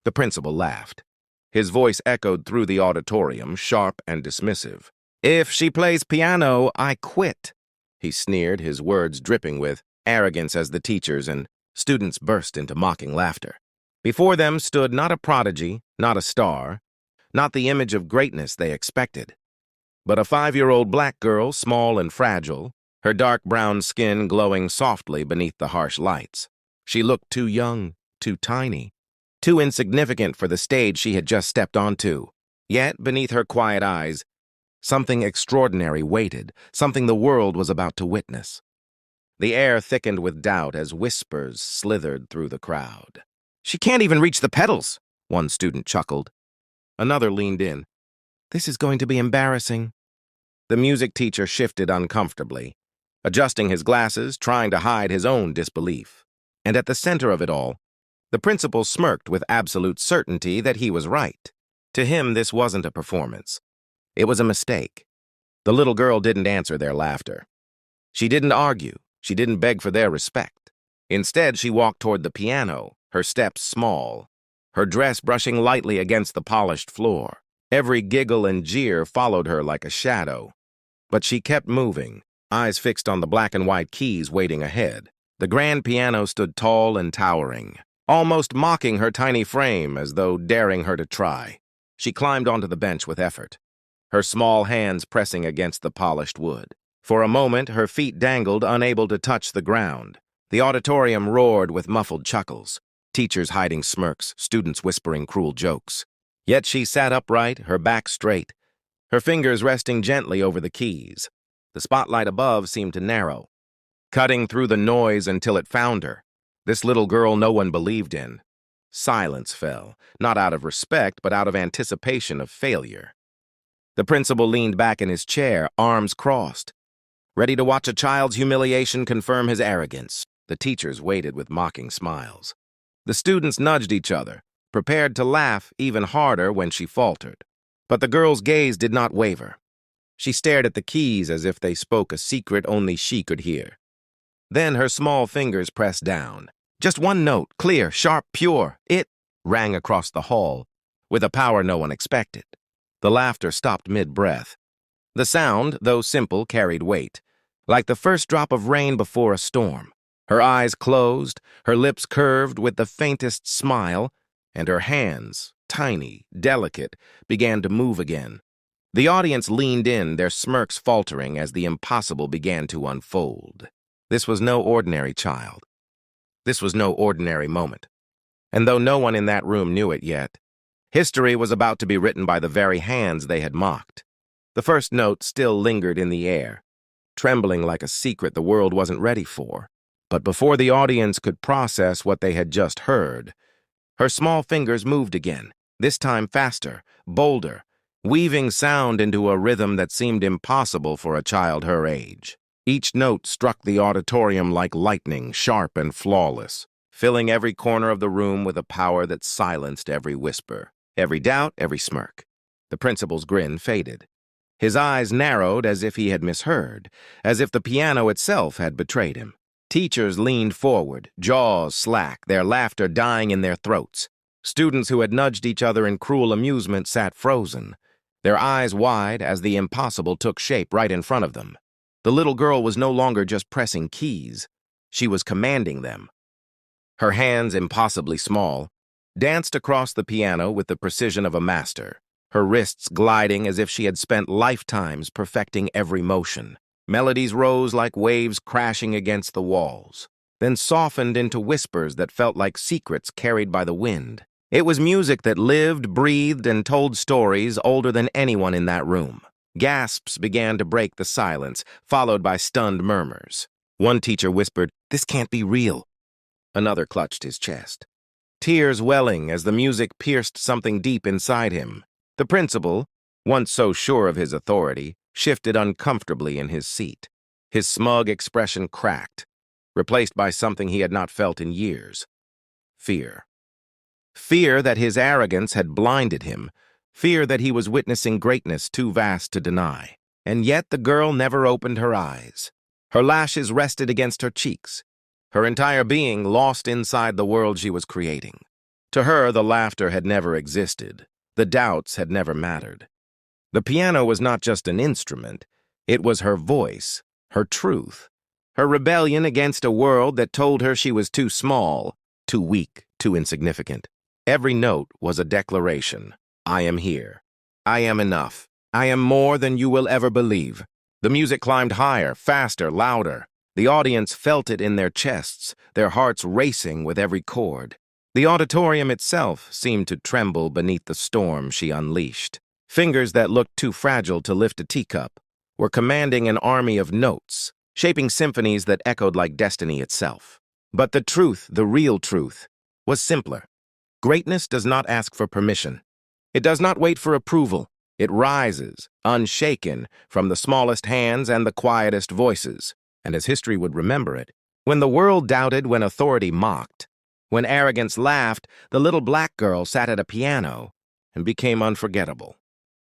The principal laughed. His voice echoed through the auditorium, sharp and dismissive. "If she plays piano, I quit," he sneered, his words dripping with arrogance as the teachers and students burst into mocking laughter. Before them stood not a prodigy, not a star, not the image of greatness they expected, but a 5-year-old black girl, small and fragile, her dark brown skin glowing softly beneath the harsh lights. She looked too young, too tiny, too insignificant for the stage she had just stepped onto. Yet, beneath her quiet eyes, something extraordinary waited, something the world was about to witness. The air thickened with doubt as whispers slithered through the crowd. "She can't even reach the pedals," one student chuckled. Another leaned in. "This is going to be embarrassing." The music teacher shifted uncomfortably, adjusting his glasses, trying to hide his own disbelief. And at the center of it all, the principal smirked with absolute certainty that he was right. To him, this wasn't a performance. It was a mistake. The little girl didn't answer their laughter. She didn't argue. She didn't beg for their respect. Instead, she walked toward the piano, her steps small, her dress brushing lightly against the polished floor. Every giggle and jeer followed her like a shadow. But she kept moving, eyes fixed on the black and white keys waiting ahead. The grand piano stood tall and towering, almost mocking her tiny frame as though daring her to try. She climbed onto the bench with effort, her small hands pressing against the polished wood. For a moment, her feet dangled, unable to touch the ground. The auditorium roared with muffled chuckles, teachers hiding smirks, students whispering cruel jokes. Yet she sat upright, her back straight, her fingers resting gently over the keys. The spotlight above seemed to narrow, cutting through the noise until it found her, this little girl no one believed in. Silence fell, not out of respect, but out of anticipation of failure. The principal leaned back in his chair, arms crossed, ready to watch a child's humiliation confirm his arrogance. The teachers waited with mocking smiles. The students nudged each other, prepared to laugh even harder when she faltered. But the girl's gaze did not waver. She stared at the keys as if they spoke a secret only she could hear. Then her small fingers pressed down. Just one note, clear, sharp, pure. It rang across the hall, with a power no one expected. The laughter stopped mid-breath. The sound, though simple, carried weight, like the first drop of rain before a storm. Her eyes closed, her lips curved with the faintest smile, and her hands, tiny, delicate, began to move again. The audience leaned in, their smirks faltering as the impossible began to unfold. This was no ordinary child. This was no ordinary moment. And though no one in that room knew it yet, history was about to be written by the very hands they had mocked. The first note still lingered in the air, trembling like a secret the world wasn't ready for. But before the audience could process what they had just heard, her small fingers moved again, this time faster, bolder, weaving sound into a rhythm that seemed impossible for a child her age. Each note struck the auditorium like lightning, sharp and flawless, filling every corner of the room with a power that silenced every whisper, every doubt, every smirk. The principal's grin faded. His eyes narrowed as if he had misheard, as if the piano itself had betrayed him. Teachers leaned forward, jaws slack, their laughter dying in their throats. Students who had nudged each other in cruel amusement sat frozen, their eyes wide as the impossible took shape right in front of them. The little girl was no longer just pressing keys. She was commanding them. Her hands, impossibly small, danced across the piano with the precision of a master, her wrists gliding as if she had spent lifetimes perfecting every motion. Melodies rose like waves crashing against the walls, then softened into whispers that felt like secrets carried by the wind. It was music that lived, breathed, and told stories older than anyone in that room. Gasps began to break the silence, followed by stunned murmurs. One teacher whispered, "This can't be real." Another clutched his chest, tears welling as the music pierced something deep inside him. The principal, once so sure of his authority, shifted uncomfortably in his seat. His smug expression cracked, replaced by something he had not felt in years. Fear. Fear that his arrogance had blinded him, fear that he was witnessing greatness too vast to deny. And yet the girl never opened her eyes. Her lashes rested against her cheeks, her entire being lost inside the world she was creating. To her, the laughter had never existed. The doubts had never mattered. The piano was not just an instrument. It was her voice, her truth, her rebellion against a world that told her she was too small, too weak, too insignificant. Every note was a declaration. I am here. I am enough. I am more than you will ever believe. The music climbed higher, faster, louder. The audience felt it in their chests, their hearts racing with every chord. The auditorium itself seemed to tremble beneath the storm she unleashed. Fingers that looked too fragile to lift a teacup were commanding an army of notes, shaping symphonies that echoed like destiny itself. But the truth, the real truth, was simpler. Greatness does not ask for permission. It does not wait for approval. It rises, unshaken, from the smallest hands and the quietest voices. And as history would remember it, when the world doubted, when authority mocked, when arrogance laughed, the little black girl sat at a piano and became unforgettable.